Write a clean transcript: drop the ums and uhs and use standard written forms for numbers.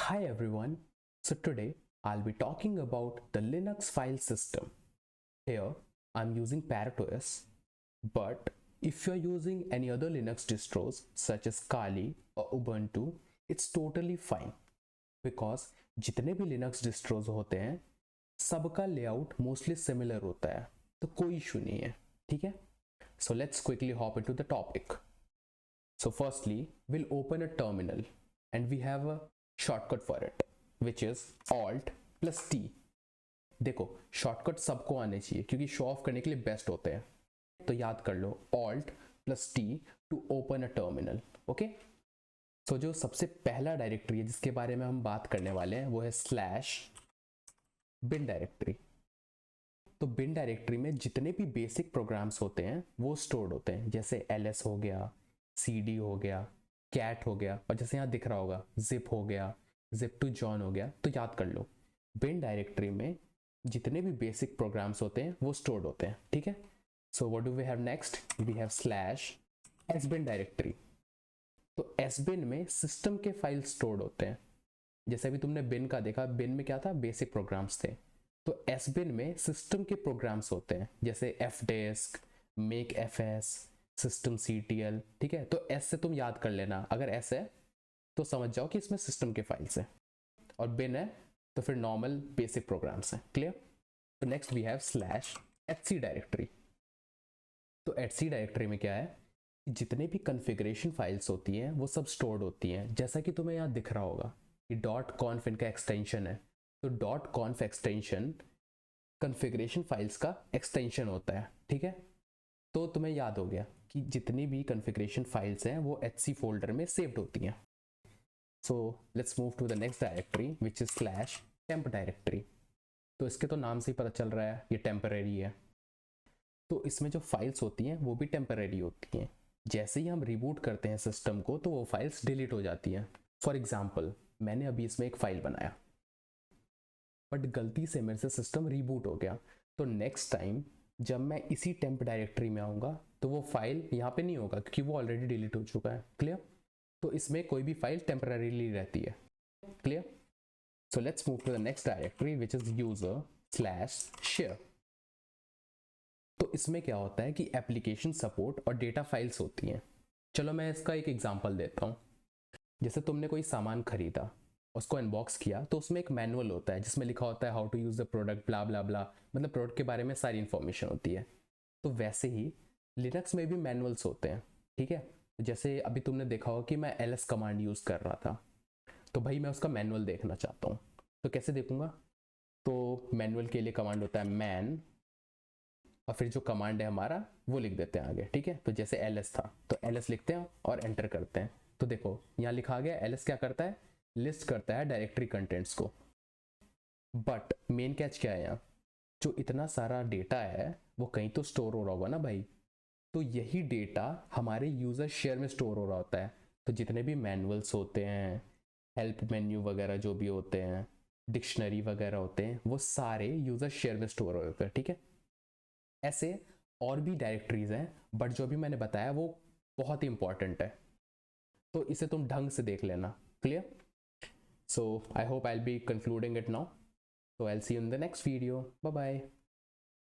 Hi everyone. So today I'll be talking about the Linux file system. Here I'm using ParrotOS, but if you're using any other Linux distros such as Kali or Ubuntu, it's totally fine because जितने भी Linux distros होते हैं सबका layout mostly similar होता है, तो कोई issue नहीं है, ठीक है? So let's quickly hop into the topic. So firstly, we'll open a terminal and we have a shortcut for it, which is Alt plus T. देखो शॉर्टकट सबको आने चाहिए क्योंकि शो ऑफ करने के लिए बेस्ट होते हैं, तो याद कर लो Alt plus T to open a terminal. Okay, so जो सबसे पहला डायरेक्टरी है जिसके बारे में हम बात करने वाले हैं वो है /bin डायरेक्टरी. तो बिन डायरेक्टरी में जितने भी बेसिक प्रोग्राम्स होते हैं वो स्टोर्ड होते हैं, जैसे ls हो गया, cd हो गया, cat हो गया, और जैसे यहाँ दिख रहा होगा zip हो गया, zip2join हो गया. तो याद कर लो बिन डायरेक्टरी में जितने भी बेसिक प्रोग्राम्स होते हैं वो स्टोर्ड होते हैं, ठीक है? So what do we have next? We have /sbin directory. तो sbin में सिस्टम के फाइल स्टोर्ड होते हैं. जैसे अभी तुमने बिन का देखा, बिन में क्या था? बेसिक प्रोग्राम्स थे. तो sbin में सिस्टम के प्रोग्राम्स होते हैं जैसे fdisk, makefs, systemctl, ठीक है? तो s से तुम याद कर लेना, अगर s है तो समझ जाओ कि इसमें सिस्टम के फाइल्स हैं, और बिन है तो फिर नॉर्मल बेसिक प्रोग्राम्स हैं. क्लियर? तो next we have /etc directory. तो etc डायरेक्टरी में क्या है? जितने भी कॉन्फ़िगरेशन फाइल्स होती हैं वो सब स्टोर्ड होती हैं, जैसा कि तुम्हें यहाँ दिख रहा होगा कि .conf इनका एक्सटेंशन है. तो .conf एक्सटेंशन कॉन्फ़िगरेशन फाइल्स का एक्सटेंशन होता है, ठीक है? तो तुम्हें याद हो गया कि जितनी भी कॉन्फ़िगरेशन फाइल्स हैं वो etc फोल्डर में सेव्ड होती हैं. So let's move to the next directory which is /temp directory. तो इसके तो नाम से ही पता चल रहा है ये टेम्परेरी है. तो इसमें जो फाइल्स होती हैं वो भी टेम्परेरी होती हैं. जैसे ही हम रिबूट करते हैं सिस्टम को तो वो फाइल्स डिलीट हो जाती हैं. फॉर एग्जाम्पल मैंने अभी इसमें एक फाइल बनाया बट गलती से मेरे से सिस्टम रिबूट हो गया, तो नेक्स्ट टाइम जब मैं इसी टेम्प डायरेक्टरी में आऊँगा तो वो फाइल यहाँ पे नहीं होगा क्योंकि वो ऑलरेडी डिलीट हो चुका है. क्लियर? तो इसमें कोई भी फाइल टेम्परेरीली रहती है. Clear? So let's move to the next directory which is user/share. तो इसमें क्या होता है कि एप्लीकेशन सपोर्ट और डेटा फाइल्स होती हैं. चलो मैं इसका एक एग्जांपल देता हूँ. जैसे तुमने कोई सामान खरीदा, उसको अनबॉक्स किया, तो उसमें एक मैनुअल होता है जिसमें लिखा होता है how to use the product, blah blah blah, मतलब प्रोडक्ट के बारे में सारी इन्फॉर्मेशन होती है. तो वैसे ही लिनक्स में भी मैनुअल्स होते हैं, ठीक है? जैसे अभी तुमने देखा होगा कि मैं ls कमांड यूज़ कर रहा था, तो भाई मैं उसका मैनुअल देखना चाहता हूँ, तो कैसे देखूंगा? तो मैनुअल के लिए कमांड होता है man, और फिर जो कमांड है हमारा वो लिख देते हैं आगे, ठीक है? तो जैसे ls था तो ls लिखते हैं और एंटर करते हैं. तो देखो यहाँ लिखा गया ls क्या करता है? लिस्ट करता है डायरेक्टरी कंटेंट्स को. बट मेन कैच क्या है यहाँ? जो इतना सारा डेटा है वो कहीं तो स्टोर हो रहा होगा ना भाई. तो यही डेटा हमारे यूज़र शेयर में स्टोर हो रहा होता है. तो जितने भी मैनुअल्स होते हैं, हेल्प मेन्यू वगैरह जो भी होते हैं, डिक्शनरी वगैरह होते हैं, वो सारे यूज़र शेयर में स्टोर होते हैं, ठीक है? ऐसे और भी डायरेक्टरीज हैं बट जो भी मैंने बताया वो बहुत ही इंपॉर्टेंट है, तो इसे तुम ढंग से देख लेना. Clear? So I hope I will be concluding it now. So I'll see you in the next video. Bye bye.